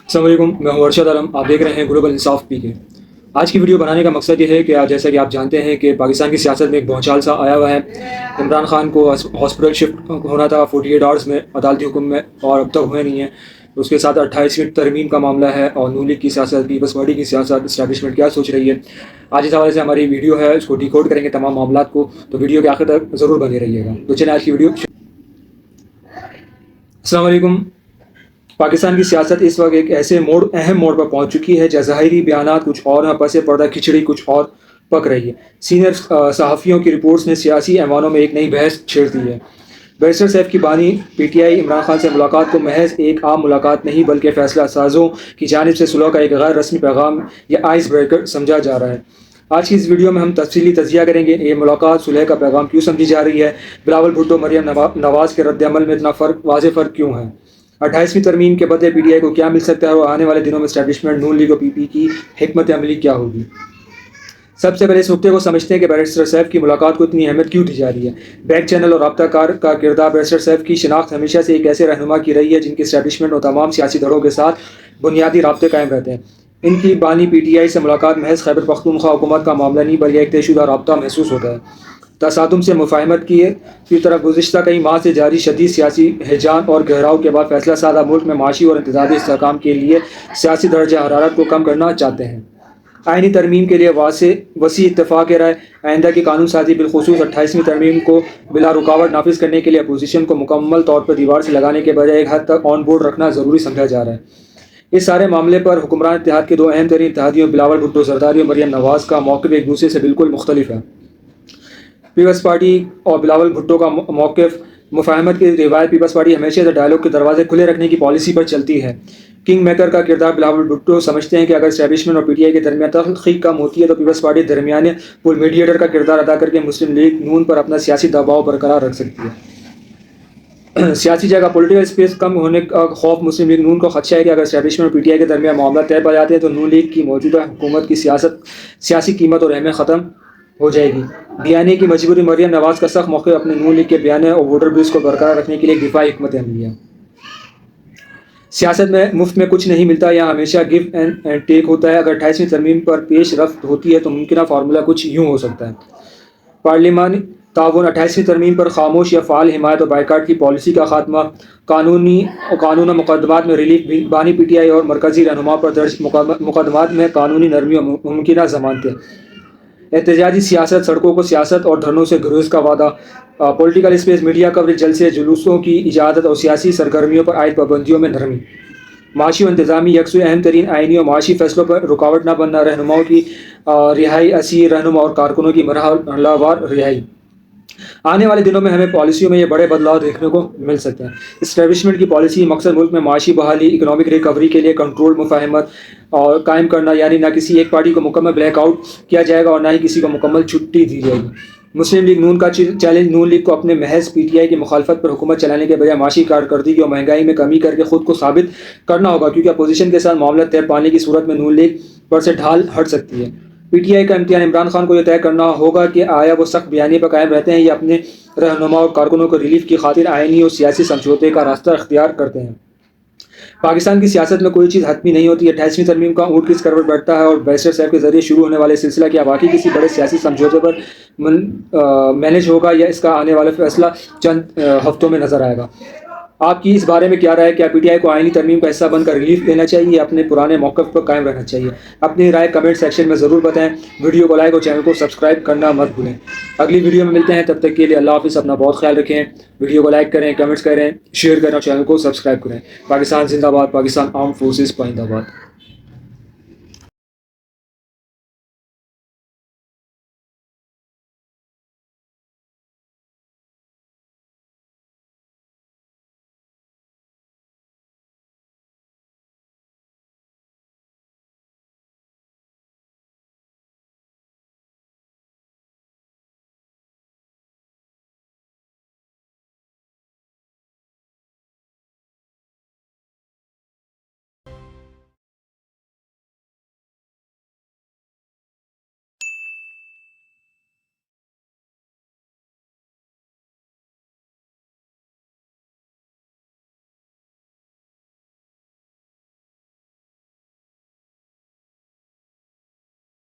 السلام علیکم، میں ہوں ارشد عالم. آپ دیکھ رہے ہیں گلوبل انصاف پی کے. آج کی ویڈیو بنانے کا مقصد یہ ہے کہ جیسا کہ آپ جانتے ہیں کہ پاکستان کی سیاست میں ایک بھونچال سا آیا ہوا ہے. عمران خان کو ہاسپٹل شفٹ ہونا تھا 48 آورس میں عدالتی حکم میں، اور اب تک ہوئے نہیں ہیں. اس کے ساتھ 28ویں ترمیم کا معاملہ ہے، اور نون لیگ کی سیاست، پیپلز پارٹی کی سیاست، اسٹیبلشمنٹ کیا سوچ رہی ہے. آج اس حوالے سے ہماری ویڈیو ہے، اس کو ڈیکوڈ کریں گے تمام معاملات کو. تو ویڈیو کے آخر تک ضرور بنے رہیے گا. تو چلیں آج کی ویڈیو. السلام علیکم. پاکستان کی سیاست اس وقت ایک ایسے اہم موڑ پر پہنچ چکی ہے جہاں ظاہری بیانات کچھ اور ہیں، پس پردہ کھچڑی کچھ اور پک رہی ہے. سینئر صحافیوں کی رپورٹس نے سیاسی ایوانوں میں ایک نئی بحث چھیڑ دی ہے. بیرسٹر سیف کی بانی P T I Imran Khan سے ملاقات کو محض ایک عام ملاقات نہیں بلکہ فیصلہ سازوں کی جانب سے صلح کا ایک غیر رسمی پیغام یا آئس بریکر سمجھا جا رہا ہے. آج کی اس ویڈیو میں ہم تفصیلی تجزیہ کریں گے یہ ملاقات صلح کا پیغام کیوں سمجھی جا رہی ہے، بلاول بھٹو مریم نواز کے رد عمل میں اتنا واضح فرق کیوں ہے، 28ویں ترمیم کے بدلے پی ٹی آئی کو کیا مل سکتا ہے، اور آنے والے دنوں میں اسٹیبلشمنٹ نون لیگ اور پی پی کی حکمت عملی کیا ہوگی. سب سے پہلے اس نقطے کو سمجھتے ہیں کہ بیرسٹر سیف کی ملاقات کو اتنی اہمیت کیوں دی جا رہی ہے. بیک چینل اور رابطہ کار کا کردار. بیرسٹر سیف کی شناخت ہمیشہ سے ایک ایسے رہنما کی رہی ہے جن کے اسٹیبلشمنٹ اور تمام سیاسی دھڑوں کے ساتھ بنیادی رابطے قائم رہتے ہیں. ان کی بانی پی ٹی آئی سے ملاقات محض خیبر پختونخوا حکومت کا معاملہ نہیں بلکہ ایک طے شدہ رابطہ محسوس ہوتا ہے. تصادم سے مفاہمت کی طرف گزشتہ کئی ماہ سے جاری شدید سیاسی ہیجان اور گہراؤ کے بعد فیصلہ سازہ ملک میں معاشی اور انتظامی استحکام کے لیے سیاسی درجہ حرارت کو کم کرنا چاہتے ہیں. آئینی ترمیم کے لیے وسیع اتفاق رائے. آئندہ کی قانون سازی بالخصوص 28ویں ترمیم کو بلا رکاوٹ نافذ کرنے کے لیے اپوزیشن کو مکمل طور پر دیوار سے لگانے کے بجائے ایک حد تک آن بورڈ رکھنا ضروری سمجھا جا رہا ہے. اس سارے معاملے پر حکمران اتحاد کے دو اہم ترین اتحادیوں بلاول بھٹو زرداری اور مریم نواز کا موقف ایک دوسرے سے بالکل مختلف ہے. پیپلز پارٹی اور بلاول بھٹو کا موقف مفاہمت کی روایت. پیپلز پارٹی ہمیشہ سے ڈائیلاگ کے دروازے کھلے رکھنے کی پالیسی پر چلتی ہے. کنگ میکر کا کردار. بلاول بھٹو سمجھتے ہیں کہ اگر اسٹیبلشمنٹ اور پی ٹی آئی کے درمیان تلخی کم ہوتی ہے تو پیپلز پارٹی درمیانے پل میڈیٹر کا کردار ادا کر کے مسلم لیگ نون پر اپنا سیاسی دباؤ برقرار رکھ سکتی ہے. سیاسی جگہ پولیٹیکل اسپیس کم ہونے کا خوف. مسلم لیگ نون کو خدشہ ہے کہ اگر اسٹیبلشمنٹ اور پی ٹی آئی کے درمیان معاملہ طے پا جاتے ہیں تو نون لیگ کی موجودہ حکومت کی سیاسی قیمت اور اہمیت ختم ہو جائے گی. بیانیے کی مجبوری. مریم نواز کا سخت موقع اپنے نون لیگ کے بیانیے اور ووٹر بلز کو برقرار رکھنے کے لیے ایک دفاعی حکمت عملی ہے. سیاست میں مفت میں کچھ نہیں ملتا، یہاں ہمیشہ گیو اینڈ ٹیک ہوتا ہے. اگر 28ویں ترمیم پر پیش رفت ہوتی ہے تو ممکنہ فارمولہ کچھ یوں ہو سکتا ہے. پارلیمانی تعاون. 28ویں ترمیم پر خاموش یا فعال حمایت اور بائیکاٹ کی پالیسی کا خاتمہ. قانون و مقدمات میں ریلیف. بانی پی ٹی آئی اور مرکزی رہنما پر درج مقدمات میں قانونی نرمی اور ممکنہ ضمانتیں. احتجاجی سیاست. سڑکوں کو سیاست اور دھرنوں سے گریز کا وعدہ. Political space. Media coverage. جلسے جلوسوں کی اجازت اور سیاسی سرگرمیوں پر عائد پابندیوں میں نرمی. معاشی و انتظامی یکسوئی. اہم ترین آئینی اور معاشی فیصلوں پر رکاوٹ نہ بننا. رہنماؤں کی رہائی. اسیر رہنما اور کارکنوں کی مرحلہ وار رہائی. آنے والے دنوں میں ہمیں پالیسیوں میں یہ بڑے بدلاؤ دیکھنے کو مل سکتے ہیں. اسٹیبلشمنٹ کی پالیسی مقصد ملک میں معاشی بحالی، اکنامک ریکوری کے لیے کنٹرول مفاہمت اور قائم کرنا، یعنی نہ کسی ایک پارٹی کو مکمل بلیک آؤٹ کیا جائے گا اور نہ ہی کسی کو مکمل چھٹی دی جائے گی. مسلم لیگ نون کا چیلنج. نون لیگ کو اپنے محض پی ٹی آئی کی مخالفت پر حکومت چلانے کے بجائے معاشی کارکردگی اور مہنگائی میں کمی کر کے خود کو ثابت کرنا ہوگا، کیونکہ اپوزیشن کے ساتھ معاملہ طے پانے کی صورت میں نون لیگ پر سے ڈھال ہٹ سکتی ہے. پی ٹی آئی کا امتحان. عمران خان کو یہ طے کرنا ہوگا کہ آیا وہ سخت بیانیے پر قائم رہتے ہیں یا اپنے رہنما اور کارکنوں کو ریلیف کی خاطر آئینی اور سیاسی سمجھوتے کا راستہ اختیار کرتے ہیں. پاکستان کی سیاست میں کوئی چیز حتمی نہیں ہوتی. 28ویں ترمیم کا اونٹ کس کروٹ بیٹھتا ہے اور بیرسٹر صاحب کے ذریعے شروع ہونے والے سلسلہ کیا واقعی کسی بڑے سیاسی سمجھوتے پر مینج ہوگا یا اس کا آنے والا فیصلہ چند ہفتوں میں نظر آئے گا. آپ کی اس بارے میں کیا رائے؟ کیا پی ٹی آئی کو آئینی ترمیم کا حصہ بن کر ریلیف دینا چاہیے یا اپنے پرانے موقف پر قائم رہنا چاہیے؟ اپنی رائے کمنٹ سیکشن میں ضرور بتائیں. ویڈیو کو لائک اور چینل کو سبسکرائب کرنا مت بھولیں. اگلی ویڈیو میں ملتے ہیں، تب تک کے لیے اللہ حافظ. اپنا بہت خیال رکھیں. ویڈیو کو لائک کریں، کمنٹس کریں، شیئر کریں اور چینل کو سبسکرائب کریں. پاکستان زندہ باد. پاکستان آرمڈ فورسز پائندہ باد.